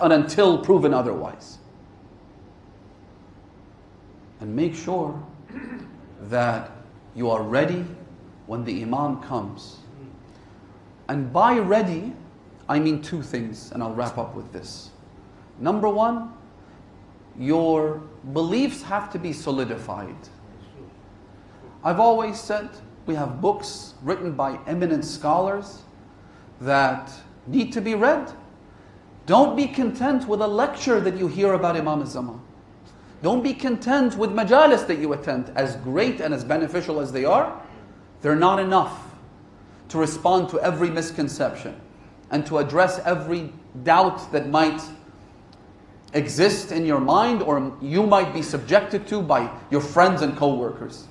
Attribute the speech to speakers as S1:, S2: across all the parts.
S1: until proven otherwise. And make sure that you are ready when the Imam comes. And by ready, I mean two things, and I'll wrap up with this. Number one, your beliefs have to be solidified. I've always said we have books written by eminent scholars that need to be read. Don't be content with a lecture that you hear about Imam al-Zaman. Don't be content with majalis that you attend. As great and as beneficial as they are, they're not enough to respond to every misconception and to address every doubt that might exist in your mind or you might be subjected to by your friends and co-workers.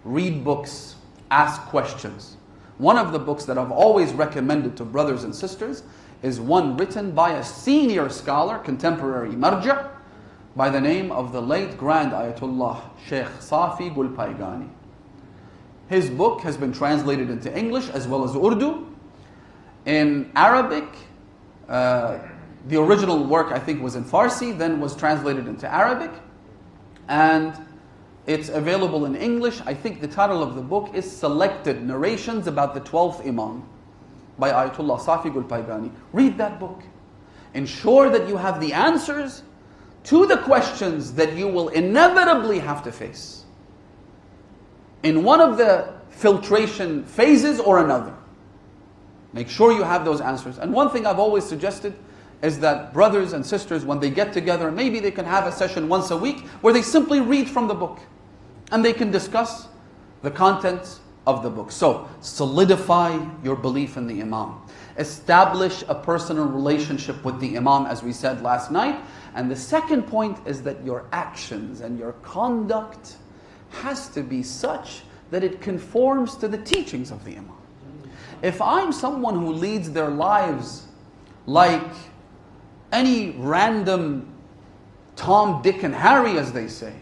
S1: Read books, ask questions. One of the books that I've always recommended to brothers and sisters is one written by a senior scholar, contemporary marja', by the name of the late Grand Ayatollah Sheikh Safi Gulpaigani. His book has been translated into English as well as Urdu. In Arabic, the original work I think was in Farsi, then was translated into Arabic. And it's available in English. I think the title of the book is Selected Narrations About the 12th Imam by Ayatollah Safi Gulpaigani. Read that book. Ensure that you have the answers to the questions that you will inevitably have to face in one of the filtration phases or another. Make sure you have those answers. And one thing I've always suggested is that brothers and sisters, when they get together, maybe they can have a session once a week where they simply read from the book and they can discuss the contents of the book. So, solidify your belief in the Imam. Establish a personal relationship with the Imam, as we said last night. And the second point is that your actions and your conduct has to be such that it conforms to the teachings of the Imam. If I'm someone who leads their lives like any random Tom, Dick, and Harry, as they say,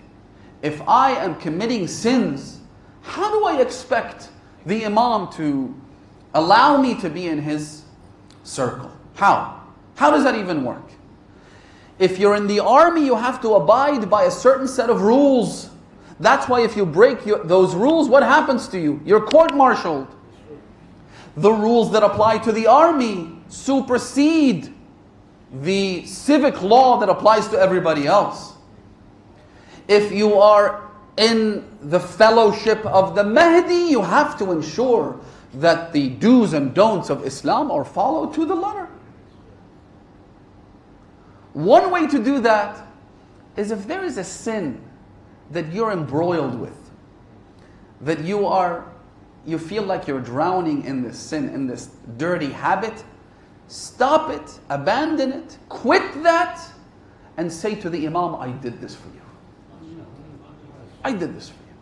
S1: if I am committing sins, how do I expect the Imam to allow me to be in his circle? How? How does that even work? If you're in the army, you have to abide by a certain set of rules. That's why if you break those rules, what happens to you? You're court-martialed. The rules that apply to the army supersede the civic law that applies to everybody else. If you are in the fellowship of the Mahdi, you have to ensure that the do's and don'ts of Islam are followed to the letter. One way to do that is if there is a sin that you're embroiled with, that you feel like you're drowning in this sin, in this dirty habit, stop it, abandon it, quit that, and say to the Imam, I did this for you. I did this for you.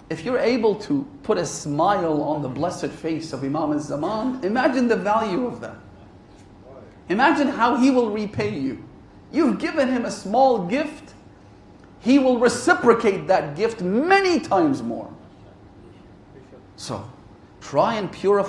S1: If you're able to put a smile on the blessed face of Imam al-Zaman, imagine the value of that. Imagine how he will repay you. You've given him a small gift, he will reciprocate that gift many times more. So, try and purify